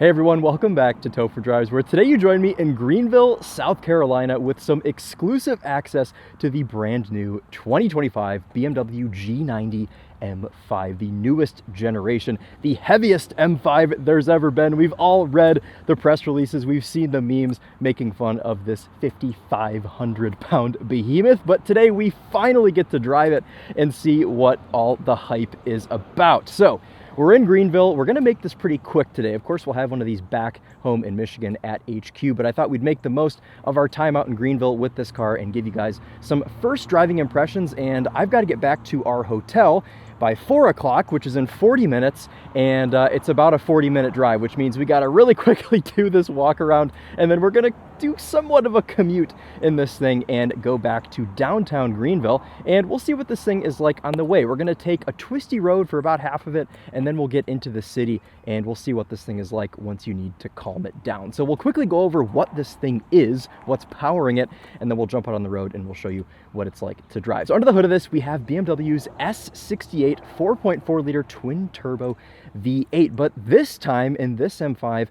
Hey everyone, welcome back to TOPHER Drives, where today you join me in Greenville, South Carolina with some exclusive access to the brand new 2025 BMW G90 M5, the newest generation, the heaviest M5 there's ever been. We've all read the press releases, we've seen the memes making fun of this 5,500 pound behemoth, but today we finally get to drive it and see what all the hype is about. So, we're in Greenville. We're gonna make this pretty quick today. Of course, we'll have one of these back home in Michigan at HQ, but I thought we'd make the most of our time out in Greenville with this car and give you guys some first driving impressions. And I've got to get back to our hotel by 4 o'clock, which is in 40 minutes, and it's about a 40-minute drive, which means we gotta really quickly do this walk around, and then we're gonna do somewhat of a commute in this thing and go back to downtown Greenville, and we'll see what this thing is like on the way. We're gonna take a twisty road for about half of it, and then we'll get into the city, and we'll see what this thing is like once you need to calm it down. So we'll quickly go over what this thing is, what's powering it, and then we'll jump out on the road and we'll show you what it's like to drive. So under the hood of this, we have BMW's S68 4.4 liter twin turbo V8, but this time in this M5,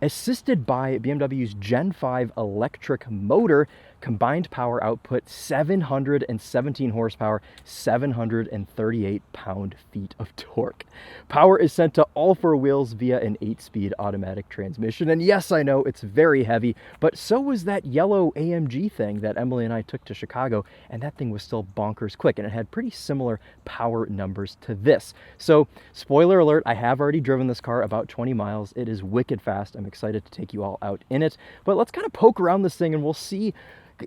assisted by BMW's Gen 5 electric motor, combined power output 717 horsepower, 738 pound-feet of torque. Power is sent to all four wheels via an 8-speed automatic transmission. And yes, I know it's very heavy, but so was that yellow AMG thing that Emily and I took to Chicago, and that thing was still bonkers quick, and it had pretty similar power numbers to this. So, spoiler alert, I have already driven this car about 20 miles. It is wicked fast. I'm excited to take you all out in it, but let's kind of poke around this thing and we'll see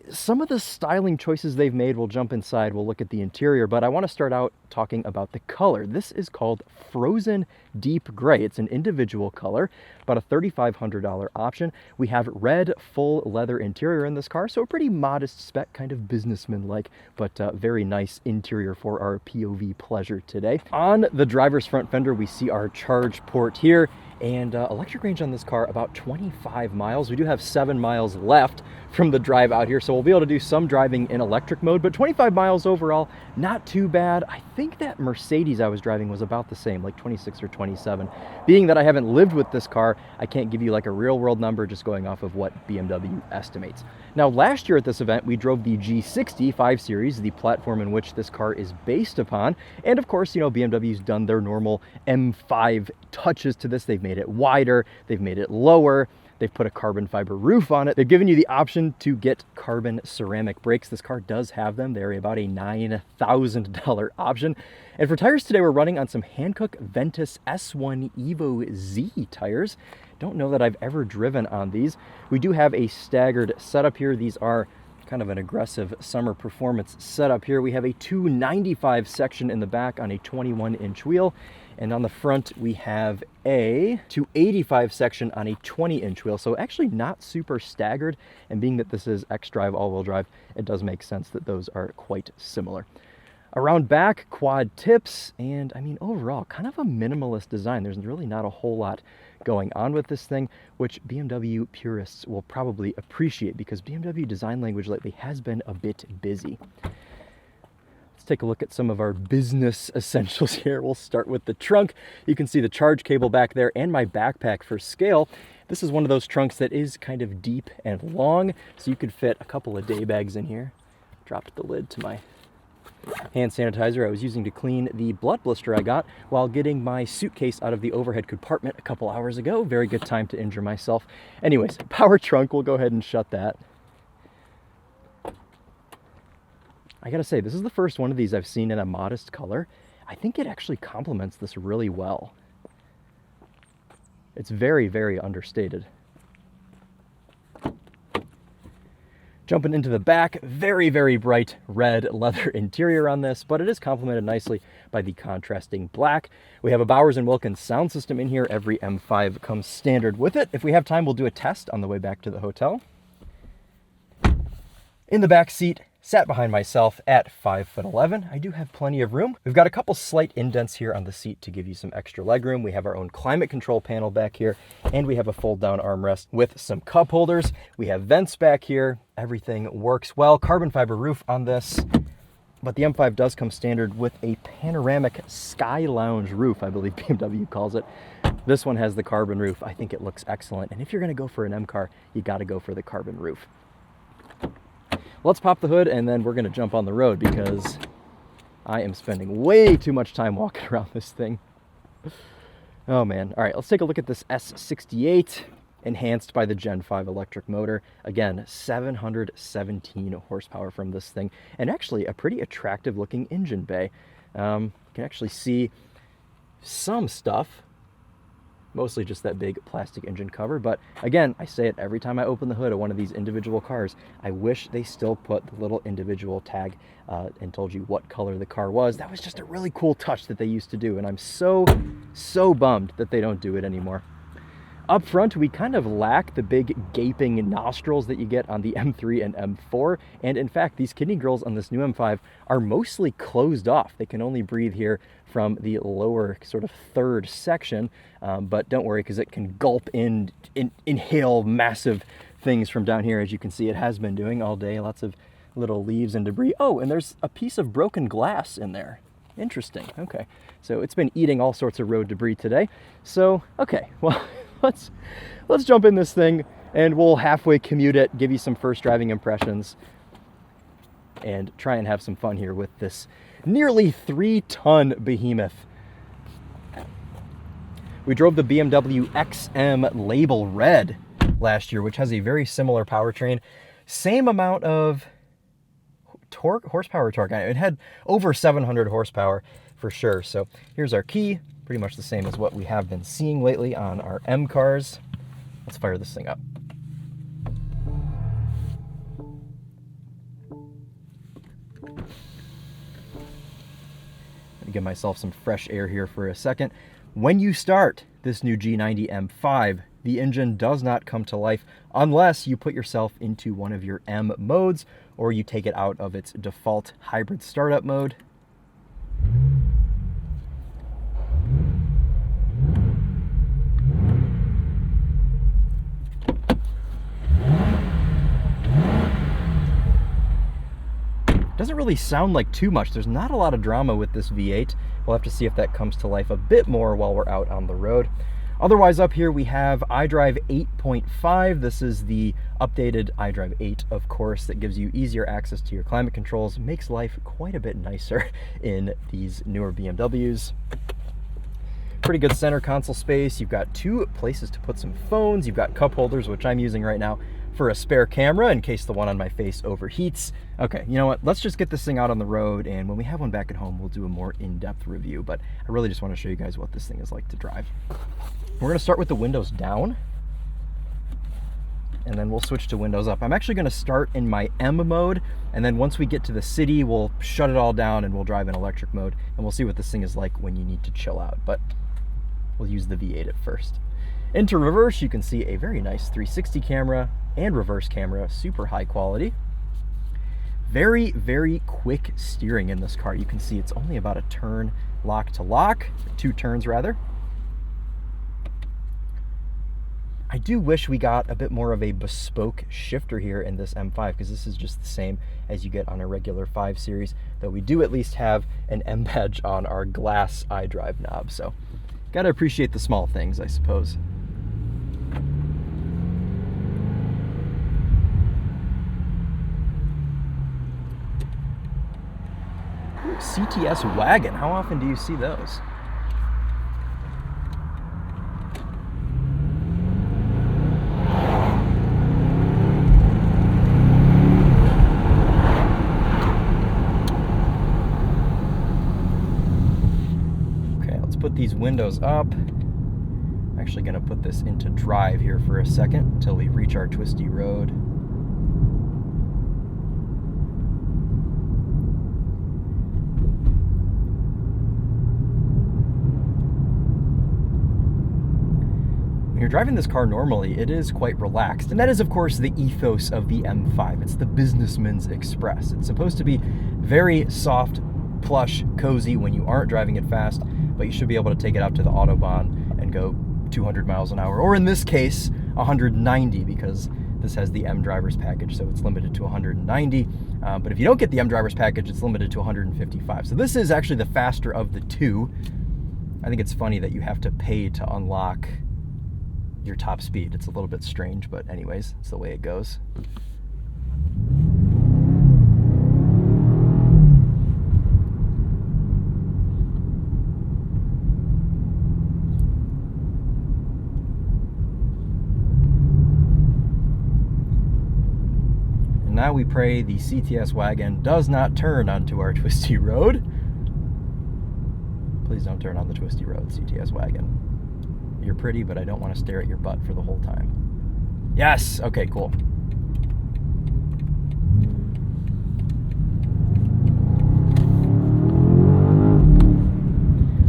some of the styling choices they've made. We'll jump inside, we'll look at the interior, but I want to start out talking about the color. This is called Frozen Deep Gray. It's an individual color, about a $3,500 option. We have red full leather interior in this car, so a pretty modest spec, kind of businessman-like, but very nice interior for our POV pleasure today. On the driver's front fender, we see our charge port here, and electric range on this car about 25 miles. We do have 7 miles left from the drive out here, so we'll be able to do some driving in electric mode, but 25 miles overall, not too bad. I think that Mercedes I was driving was about the same, like 26 or 27. Being that I haven't lived with this car, I can't give you like a real world number, just going off of what BMW estimates. Now, last year at this event, we drove the G60 5 Series, the platform in which this car is based upon. And of course, you know, BMW's done their normal M5 touches to this. They've made it wider, they've made it lower, they've put a carbon fiber roof on it. They've given you the option to get carbon ceramic brakes. This car does have them. They're about a $9,000 option. And for tires today, we're running on some Hankook Ventus S1 Evo Z tires. Don't know that I've ever driven on these. We do have a staggered setup here. These are kind of an aggressive summer performance setup here. We have a 295 section in the back on a 21-inch wheel. And on the front, we have a 285 section on a 20-inch wheel. So actually not super staggered. And being that this is xDrive all-wheel drive, it does make sense that those are quite similar. Around back, quad tips, and I mean, overall, kind of a minimalist design. There's really not a whole lot going on with this thing, which BMW purists will probably appreciate because BMW design language lately has been a bit busy. Let's take a look at some of our business essentials here. We'll start with the trunk. You can see the charge cable back there and my backpack for scale. This is one of those trunks that is kind of deep and long, so you could fit a couple of day bags in here. Dropped the lid to my hand sanitizer I was using to clean the blood blister I got while getting my suitcase out of the overhead compartment a couple hours ago. Very good time to injure myself. Anyways, power trunk, we'll go ahead and shut that. I gotta say, this is the first one of these I've seen in a modest color. I think it actually complements this really well. It's very, very understated. Jumping into the back, very, very bright red leather interior on this, but it is complemented nicely by the contrasting black. We have a Bowers & Wilkins sound system in here. Every M5 comes standard with it. If we have time, we'll do a test on the way back to the hotel. In the back seat, sat behind myself at 5'11". I do have plenty of room. We've got a couple slight indents here on the seat to give you some extra leg room. We have our own climate control panel back here, and we have a fold down armrest with some cup holders. We have vents back here. Everything works well. Carbon fiber roof on this. But the M5 does come standard with a panoramic sky lounge roof, I believe BMW calls it. This one has the carbon roof. I think it looks excellent. And if you're going to go for an M car, you got to go for the carbon roof. Let's pop the hood and then we're going to jump on the road because I am spending way too much time walking around this thing. Oh man. All right, let's take a look at this S68 enhanced by the Gen 5 electric motor. Again, 717 horsepower from this thing, and actually a pretty attractive looking engine bay. You can actually see some stuff, mostly just that big plastic engine cover. But again, I say it every time I open the hood of one of these individual cars, I wish they still put the little individual tag and told you what color the car was. That was just a really cool touch that they used to do, and I'm so bummed that they don't do it anymore. Up front, we kind of lack the big gaping nostrils that you get on the M3 and M4. And in fact, these kidney grills on this new M5 are mostly closed off. They can only breathe here from the lower sort of third section. But don't worry, because it can gulp in, inhale massive things from down here. As you can see, it has been doing all day. Lots of little leaves and debris. Oh, and there's a piece of broken glass in there. Interesting. Okay. So it's been eating all sorts of road debris today. So, okay, well, let's jump in this thing and we'll halfway commute it, give you some first driving impressions, and try and have some fun here with this nearly 3-ton behemoth. We drove the BMW XM Label Red last year, which has a very similar powertrain. Same amount of horsepower torque. It had over 700 horsepower for sure. So here's our key. Pretty much the same as what we have been seeing lately on our M cars. Let's fire this thing up. Let me give myself some fresh air here for a second. When you start this new G90 M5, the engine does not come to life unless you put yourself into one of your M modes or you take it out of its default hybrid startup mode. Doesn't really sound like too much. There's not a lot of drama with this V8. We'll have to see if that comes to life a bit more while we're out on the road. Otherwise, up here we have iDrive 8.5. This is the updated iDrive 8, of course, that gives you easier access to your climate controls, makes life quite a bit nicer in these newer BMWs. Pretty good center console space. You've got 2 places to put some phones. You've got cup holders, which I'm using right now for a spare camera in case the one on my face overheats. Okay, you know what? Let's just get this thing out on the road, and when we have one back at home, we'll do a more in-depth review, but I really just want to show you guys what this thing is like to drive. We're going to start with the windows down, and then we'll switch to windows up. I'm actually going to start in my M mode, and then once we get to the city, we'll shut it all down and we'll drive in electric mode, and we'll see what this thing is like when you need to chill out, but we'll use the V8 at first. Into reverse, you can see a very nice 360 camera and reverse camera, super high quality. Very, very quick steering in this car. You can see it's only about a turn lock to lock, 2 turns rather. I do wish we got a bit more of a bespoke shifter here in this M5, because this is just the same as you get on a regular 5 Series, though we do at least have an M badge on our glass iDrive knob, so gotta appreciate the small things, I suppose. Ooh, CTS wagon, how often do you see those? Put these windows up. I'm actually going to put this into drive here for a second until we reach our twisty road. When you're driving this car normally, it is quite relaxed, and that is of course the ethos of the M5. It's the businessman's express. It's supposed to be very soft, plush, cozy when you aren't driving it fast, but you should be able to take it out to the Autobahn and go 200 miles an hour, or in this case, 190, because this has the M driver's package, so it's limited to 190. But if you don't get the M driver's package, it's limited to 155. So this is actually the faster of the 2. I think it's funny that you have to pay to unlock your top speed. It's a little bit strange, but anyways, it's the way it goes. And now we pray the CTS wagon does not turn onto our twisty road. Please don't turn on the twisty road, CTS wagon. You're pretty, but I don't want to stare at your butt for the whole time. Yes! Okay, cool.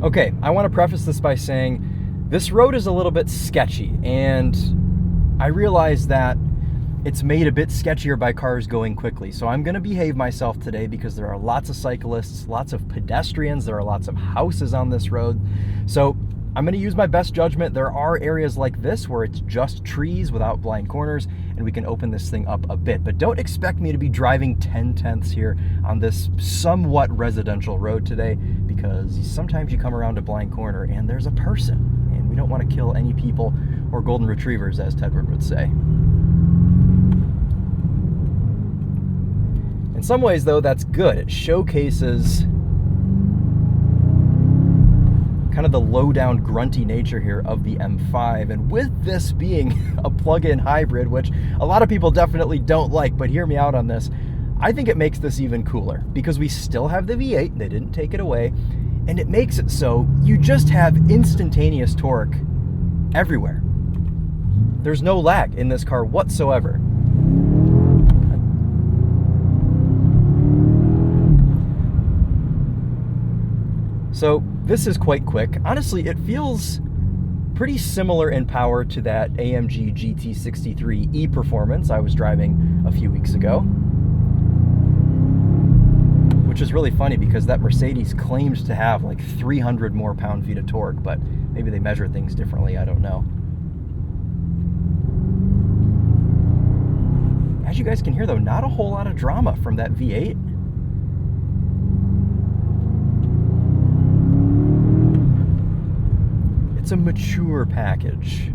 Okay, I want to preface this by saying this road is a little bit sketchy, and I realize that it's made a bit sketchier by cars going quickly. So I'm going to behave myself today because there are lots of cyclists, lots of pedestrians, there are lots of houses on this road. So I'm going to use my best judgment. There are areas like this where it's just trees without blind corners, and we can open this thing up a bit. But don't expect me to be driving 10/10ths here on this somewhat residential road today, because sometimes you come around a blind corner and there's a person, and we don't want to kill any people or golden retrievers, as Tedward would say. In some ways, though, that's good. It showcases kind of the low-down, grunty nature here of the M5. And with this being a plug-in hybrid, which a lot of people definitely don't like, but hear me out on this, I think it makes this even cooler because we still have the V8. They didn't take it away. And it makes it so you just have instantaneous torque everywhere. There's no lag in this car whatsoever. So this is quite quick. Honestly, it feels pretty similar in power to that AMG GT63 E-Performance I was driving a few weeks ago. Which is really funny because that Mercedes claims to have like 300 more pound-feet of torque, but maybe they measure things differently, I don't know. As you guys can hear though, not a whole lot of drama from that V8. It's a mature package.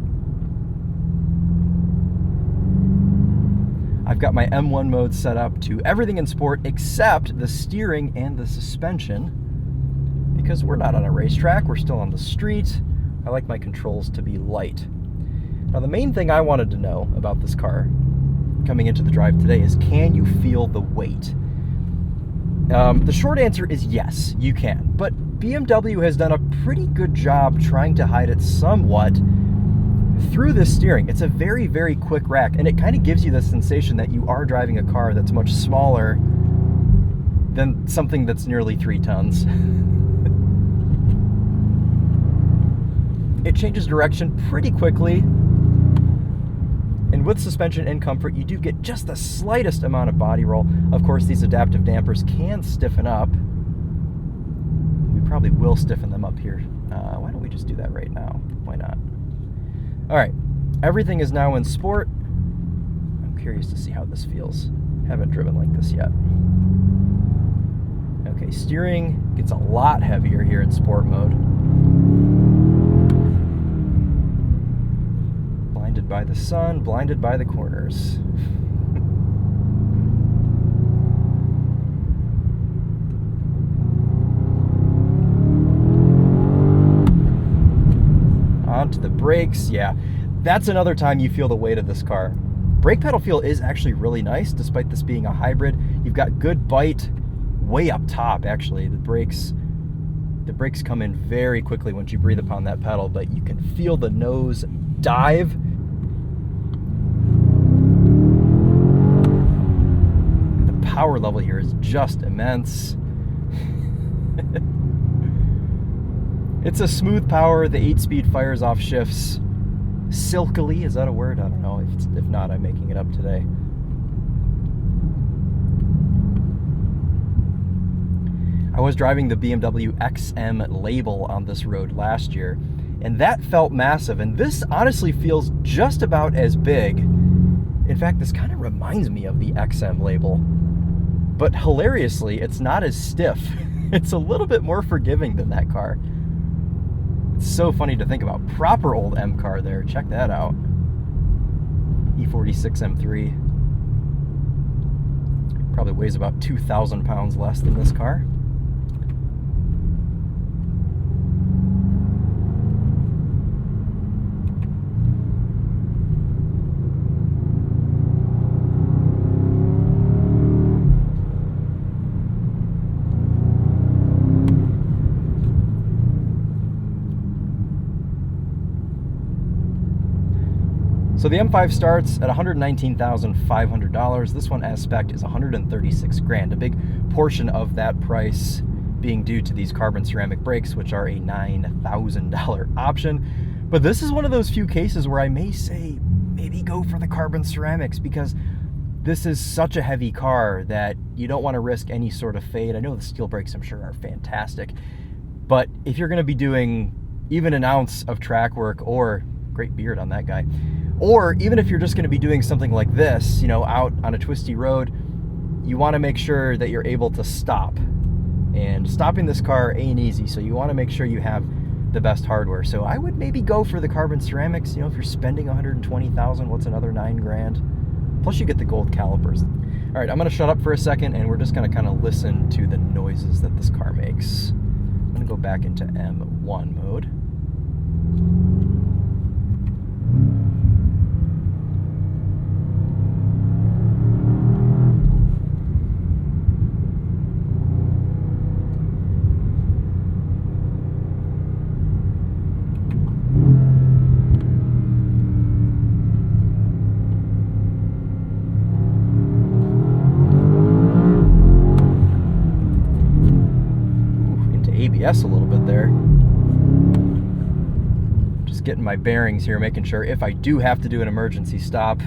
I've got my M1 mode set up to everything in sport except the steering and the suspension, because we're not on a racetrack, we're still on the street. I like my controls to be light. Now the main thing I wanted to know about this car coming into the drive today is, can you feel the weight? The short answer is yes, you can, but BMW has done a pretty good job trying to hide it somewhat through this steering. It's a very, very quick rack, and it kind of gives you the sensation that you are driving a car that's much smaller than something that's nearly 3 tons. It changes direction pretty quickly, and with suspension and comfort, you do get just the slightest amount of body roll. Of course, these adaptive dampers can stiffen up. Probably will stiffen them up here. Why don't we just do that right now? Why not? All right, everything is now in sport. I'm curious to see how this feels. Haven't driven like this yet. Okay, steering gets a lot heavier here in sport mode. Blinded by the sun, blinded by the corners. Onto the brakes. Yeah, that's another time you feel the weight of this car. Brake pedal feel is actually really nice, despite this being a hybrid. You've got good bite way up top, actually. The brakes come in very quickly once you breathe upon that pedal, but you can feel the nose dive. The power level here is just immense. It's a smooth power. The 8-speed fires off shifts silkily. Is that a word? I don't know. If not, I'm making it up today. I was driving the BMW XM label on this road last year, and that felt massive. And this honestly feels just about as big. In fact, this kind of reminds me of the XM label. But hilariously, it's not as stiff. It's a little bit more forgiving than that car. It's so funny to think about. Proper old M car there. Check that out. E46 M3. Probably weighs about 2,000 pounds less than this car. So the M5 starts at $119,500. This one as spec is $136 grand. A big portion of that price being due to these carbon ceramic brakes, which are a $9,000 option. But this is one of those few cases where I may say, maybe go for the carbon ceramics, because this is such a heavy car that you don't want to risk any sort of fade. I know the steel brakes, I'm sure, are fantastic. But if you're going to be doing even an ounce of track work, or great beard on that guy, or even if you're just going to be doing something like this, you know, out on a twisty road, you want to make sure that you're able to stop. And stopping this car ain't easy, so you want to make sure you have the best hardware. So I would maybe go for the carbon ceramics. You know, if you're spending $120,000, what's another $9 grand? Plus you get the gold calipers. All right, I'm going to shut up for a second, and we're just going to kind of listen to the noises that this car makes. I'm going to go back into M1 mode. ABS a little bit there. Just getting my bearings here, making sure if I do have to do an emergency stop,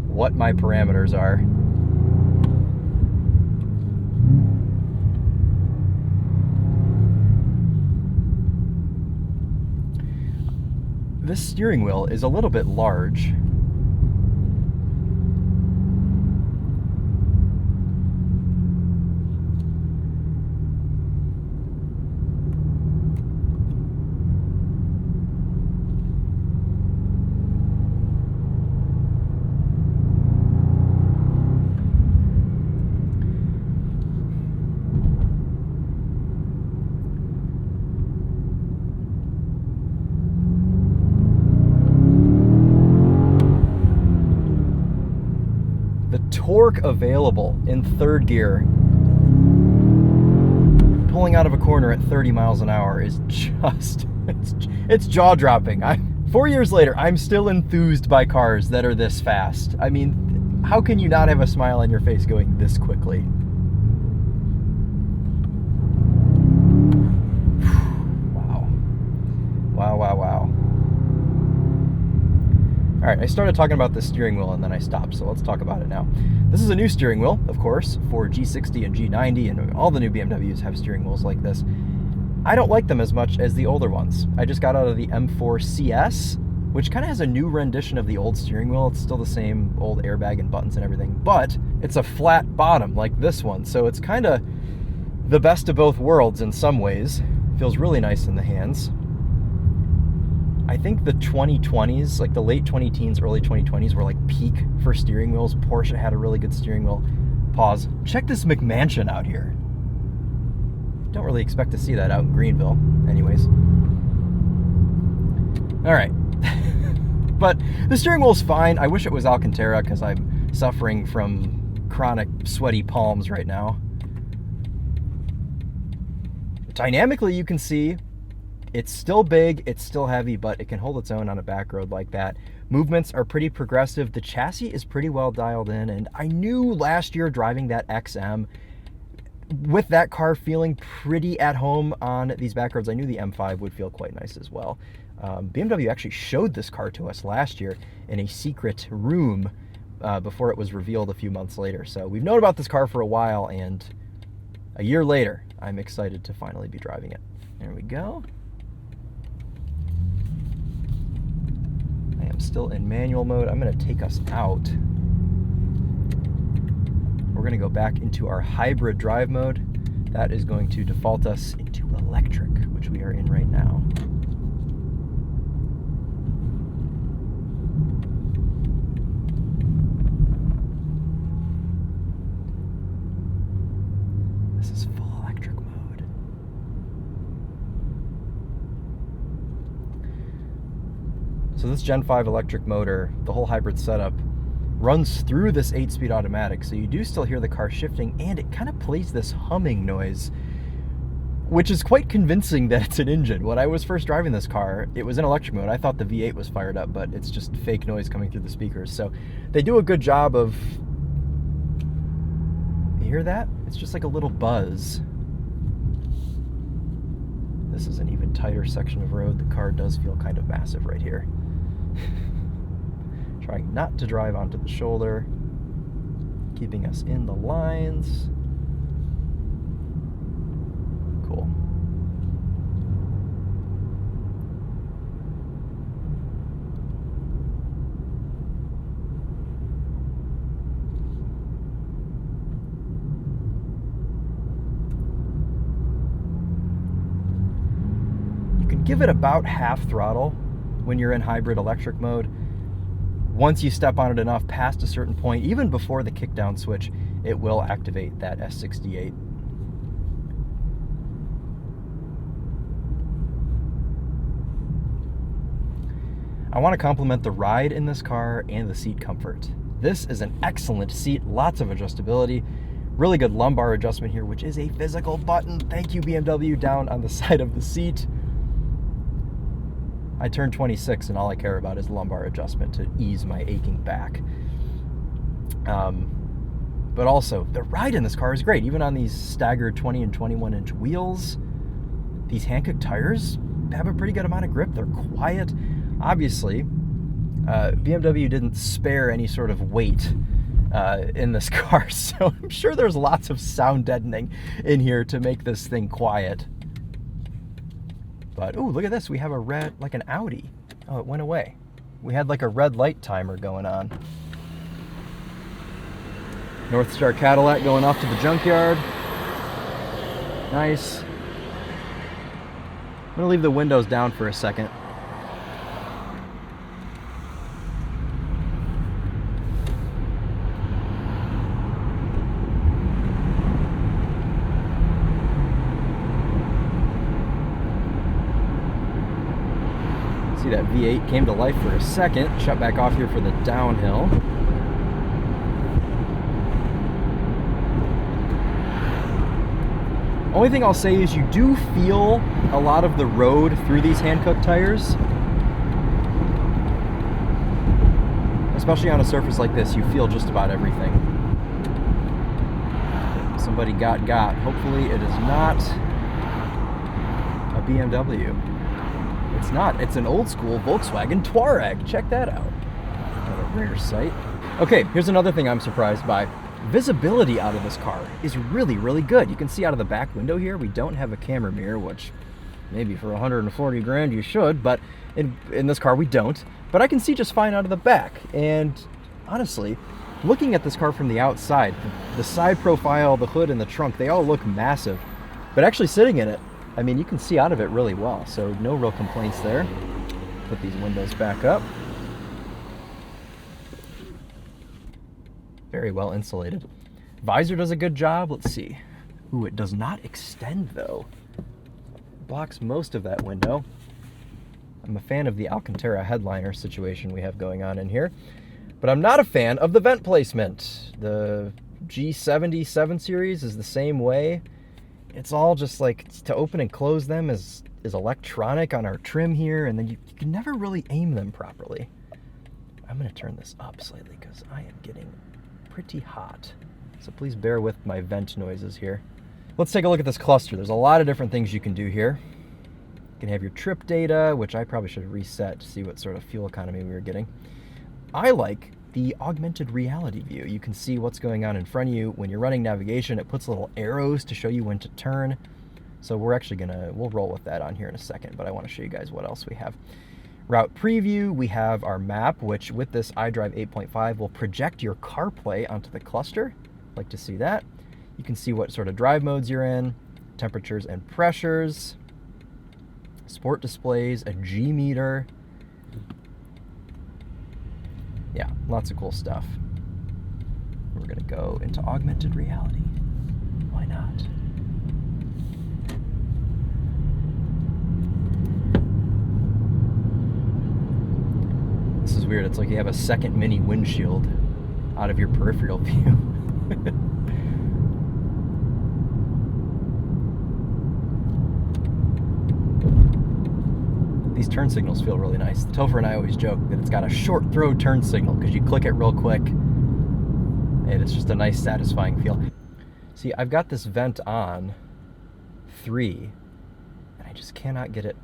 what my parameters are. This steering wheel is a little bit large. Torque available in third gear, pulling out of a corner at 30 miles an hour, is just, it's jaw-dropping. 4 years later, I'm still enthused by cars that are this fast. I mean, how can you not have a smile on your face going this quickly? Wow. Wow, wow, wow. All right, I started talking about the steering wheel and then I stopped, so let's talk about it now. This is a new steering wheel, of course, for G60 and G90, and all the new BMWs have steering wheels like this. I don't like them as much as the older ones. I just got out of the M4 CS, which kind of has a new rendition of the old steering wheel. It's still the same old airbag and buttons and everything, but it's a flat bottom like this one, so it's kind of the best of both worlds in some ways. Feels really nice in the hands. I think the 2020s, like the late 2010s, early 2020s were like peak for steering wheels. Porsche had a really good steering wheel. Pause. Check this McMansion out here. Don't really expect to see that out in Greenville. Anyways. All right. But the steering wheel's fine. I wish it was Alcantara because I'm suffering from chronic sweaty palms right now. Dynamically, you can see it's still big, it's still heavy, but it can hold its own on a back road like that. Movements are pretty progressive. The chassis is pretty well dialed in, and I knew last year driving that XM, with that car feeling pretty at home on these back roads, I knew the M5 would feel quite nice as well. BMW actually showed this car to us last year in a secret room before it was revealed a few months later. So we've known about this car for a while, and a year later, I'm excited to finally be driving it. There we go. I am still in manual mode. I'm going to take us out. We're going to go back into our hybrid drive mode. That is going to default us into electric, which we are in right now. this Gen 5 electric motor, the whole hybrid setup, runs through this 8-speed automatic, so you do still hear the car shifting, and it kind of plays this humming noise, which is quite convincing that it's an engine. When I was first driving this car, it was in electric mode. I thought the V8 was fired up, but it's just fake noise coming through the speakers. So they do a good job of... You hear that? It's just like a little buzz. This is an even tighter section of road. The car does feel kind of massive right here. Trying not to drive onto the shoulder, keeping us in the lines. Cool. You can give it about half throttle when you're in hybrid electric mode. Once you step on it enough past a certain point, even before the kickdown switch, it will activate that S68. I want to compliment the ride in this car and the seat comfort. This is an excellent seat, lots of adjustability, really good lumbar adjustment here, which is a physical button. Thank you, BMW, down on the side of the seat. I turned 26 and all I care about is lumbar adjustment to ease my aching back. But also, the ride in this car is great. Even on these staggered 20 and 21-inch wheels, these Hankook tires have a pretty good amount of grip. They're quiet. Obviously, BMW didn't spare any sort of weight in this car, so I'm sure there's lots of sound deadening in here to make this thing quiet. But, ooh, look at this. We have a red, like an Audi. Oh, it went away. We had like a red light timer going on. North Star Cadillac going off to the junkyard. Nice. I'm going to leave the windows down for a second. See, that V8 came to life for a second. Shut back off here for the downhill. Only thing I'll say is you do feel a lot of the road through these Hankook tires. Especially on a surface like this, you feel just about everything. Somebody got. Hopefully it is not a BMW. It's not. It's an old school Volkswagen Touareg. Check that out. Got a rare sight. Okay, here's another thing I'm surprised by. Visibility out of this car is really, really good. You can see out of the back window here, we don't have a camera mirror, which maybe for 140 grand you should, but in this car we don't. But I can see just fine out of the back. And honestly, looking at this car from the outside, the side profile, the hood, and the trunk, they all look massive. But actually sitting in it, I mean, you can see out of it really well, so no real complaints there. Put these windows back up. Very well insulated. Visor does a good job. Let's see. Ooh, it does not extend though. Blocks most of that window. I'm a fan of the Alcantara headliner situation we have going on in here, but I'm not a fan of the vent placement. The G90 7 Series is the same way. It's all just like, to open and close them is electronic on our trim here, and then you can never really aim them properly. I'm going to turn this up slightly because I am getting pretty hot. So please bear with my vent noises here. Let's take a look at this cluster. There's a lot of different things you can do here. You can have your trip data, which I probably should reset to see what sort of fuel economy we were getting. I like the augmented reality view. You can see what's going on in front of you. When you're running navigation, it puts little arrows to show you when to turn. So we're actually we'll roll with that on here in a second, but I want to show you guys what else we have. Route preview, we have our map, which with this iDrive 8.5 will project your CarPlay onto the cluster. Like to see that. You can see what sort of drive modes you're in, temperatures and pressures, sport displays, a G meter. Yeah, lots of cool stuff. We're gonna go into augmented reality. Why not? weird. It's like you have a second mini windshield out of your peripheral view. These turn signals feel really nice. The Topher and I always joke that it's got a short throw turn signal because you click it real quick and it's just a nice satisfying feel. See, I've got this vent on 3 and I just cannot get it.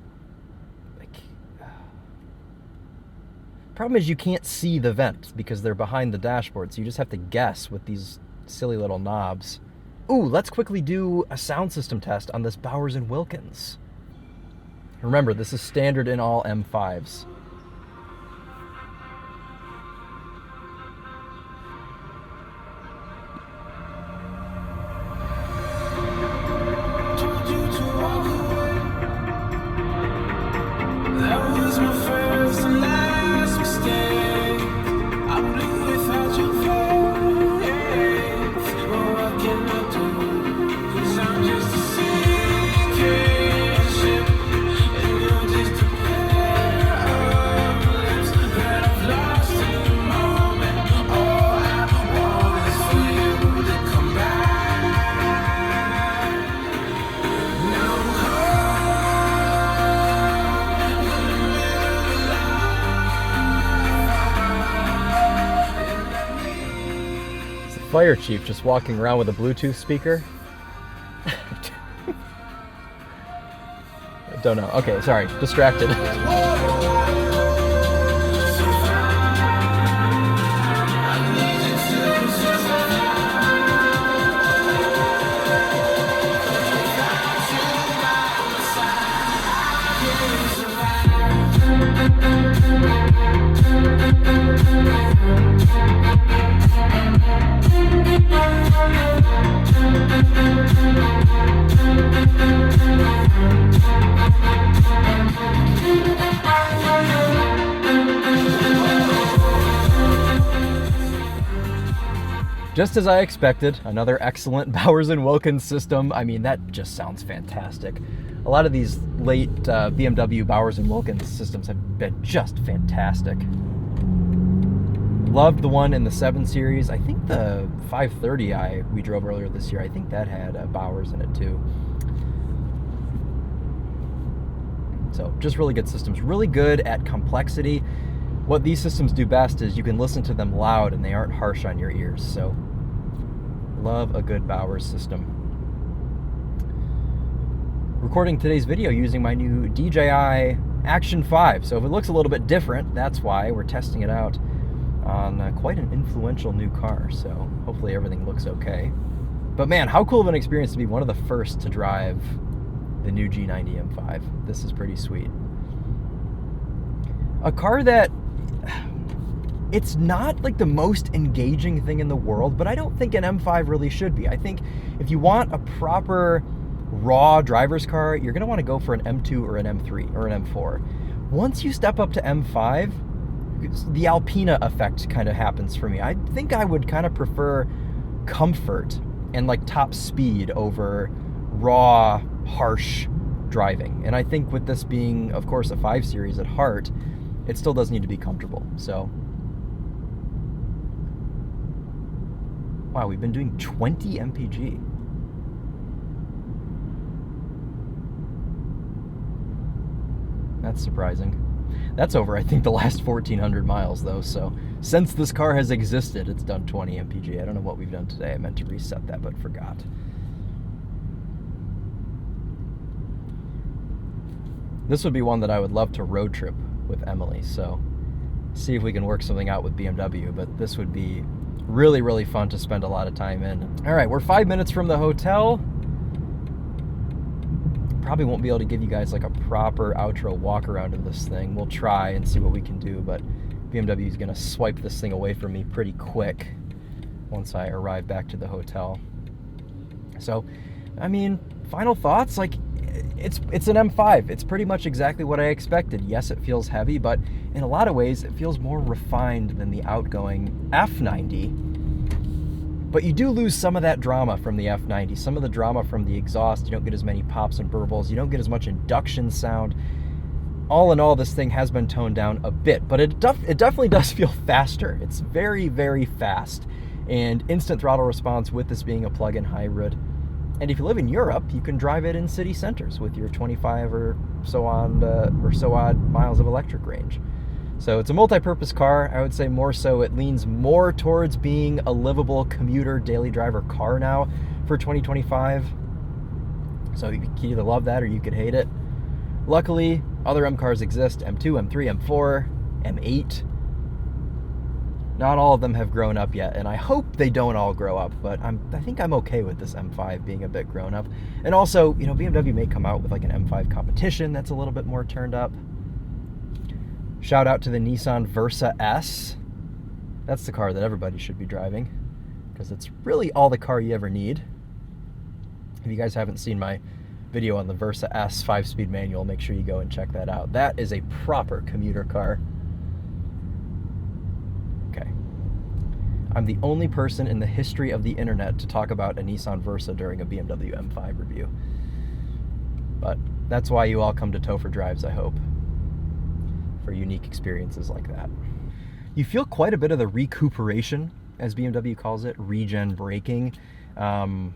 Problem is you can't see the vents because they're behind the dashboard, so you just have to guess with these silly little knobs. Ooh, let's quickly do a sound system test on this Bowers & Wilkins. Remember, this is standard in all M5s. Fire chief just walking around with a Bluetooth speaker. Don't know. Okay, sorry, distracted. Just as I expected, another excellent Bowers & Wilkins system. I mean, that just sounds fantastic. A lot of these late BMW Bowers & Wilkins systems have been just fantastic. Loved the one in the 7 Series. I think the 530i we drove earlier this year, I think that had Bowers in it too. So just really good systems. Really good at complexity. What these systems do best is you can listen to them loud and they aren't harsh on your ears. So love a good Bowers system. Recording today's video using my new DJI Action 5. So if it looks a little bit different, that's why we're testing it out on quite an influential new car. So hopefully everything looks okay. But man, how cool of an experience to be one of the first to drive the new G90 M5. This is pretty sweet. A car that, it's not like the most engaging thing in the world, but I don't think an M5 really should be. I think if you want a proper raw driver's car, you're going to want to go for an M2 or an M3 or an M4. Once you step up to M5, the Alpina effect kind of happens for me. I think I would kind of prefer comfort and like top speed over raw, harsh driving. And I think with this being, of course, a 5 Series at heart, it still does need to be comfortable. So, wow, we've been doing 20 mpg. That's surprising. That's over, I think, the last 1,400 miles, though. So, since this car has existed, it's done 20 mpg. I don't know what we've done today. I meant to reset that, but forgot. This would be one that I would love to road trip with Emily, so see if we can work something out with BMW, but this would be really, really fun to spend a lot of time in. All right, we're 5 minutes from the hotel. Probably won't be able to give you guys like a proper outro walk around of this thing. We'll try and see what we can do, but BMW is gonna swipe this thing away from me pretty quick once I arrive back to the hotel. So, I mean, final thoughts, like, it's an M5. It's pretty much exactly what I expected. Yes, it feels heavy, but in a lot of ways, it feels more refined than the outgoing F90. But you do lose some of that drama from the F90, some of the drama from the exhaust. You don't get as many pops and burbles. You don't get as much induction sound. all in all, this thing has been toned down a bit, but it definitely does feel faster. It's very, very fast, and instant throttle response with this being a plug-in hybrid. And if you live in Europe, you can drive it in city centers with your 25 or so odd miles of electric range. So it's a multi-purpose car. I would say more so it leans more towards being a livable commuter daily driver car now for 2025. So you could either love that or you could hate it. Luckily, other M cars exist: M2, M3, M4, M8. Not all of them have grown up yet, and I hope they don't all grow up, but I think I'm okay with this M5 being a bit grown up. And also, you know, BMW may come out with like an M5 competition that's a little bit more turned up. Shout out to the Nissan Versa S. That's the car that everybody should be driving, because it's really all the car you ever need. If you guys haven't seen my video on the Versa S 5-speed manual, make sure you go and check that out. That is a proper commuter car. Okay. I'm the only person in the history of the internet to talk about a Nissan Versa during a BMW M5 review. But that's why you all come to ToPher Drives, I hope, for unique experiences like that. You feel quite a bit of the recuperation, as BMW calls it, regen braking. And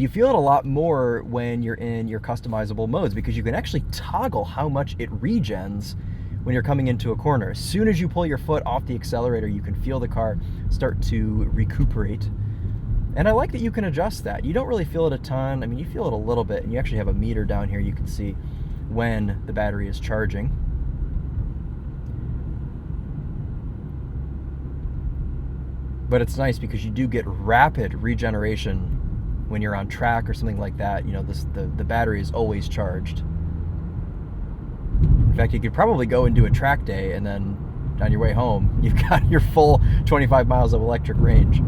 you feel it a lot more when you're in your customizable modes, because you can actually toggle how much it regens when you're coming into a corner. As soon as you pull your foot off the accelerator, you can feel the car start to recuperate. And I like that you can adjust that. You don't really feel it a ton. I mean, you feel it a little bit, and you actually have a meter down here you can see when the battery is charging. But it's nice because you do get rapid regeneration when you're on track or something like that. You know, the battery is always charged. In fact, you could probably go and do a track day, and then on your way home, you've got your full 25 miles of electric range.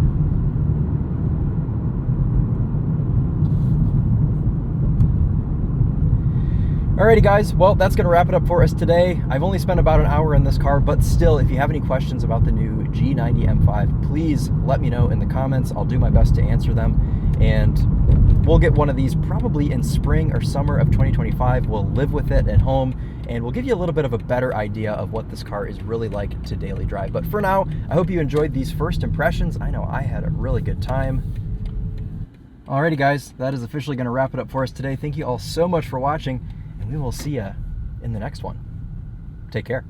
Alrighty guys, well, that's going to wrap it up for us today. I've only spent about an hour in this car, but still, if you have any questions about the new G90 M5, please let me know in the comments. I'll do my best to answer them, and we'll get one of these probably in spring or summer of 2025. We'll live with it at home, and we'll give you a little bit of a better idea of what this car is really like to daily drive. But for now, I hope you enjoyed these first impressions. I know I had a really good time. Alrighty guys, that is officially going to wrap it up for us today. Thank you all so much for watching, and we will see you in the next one. Take care.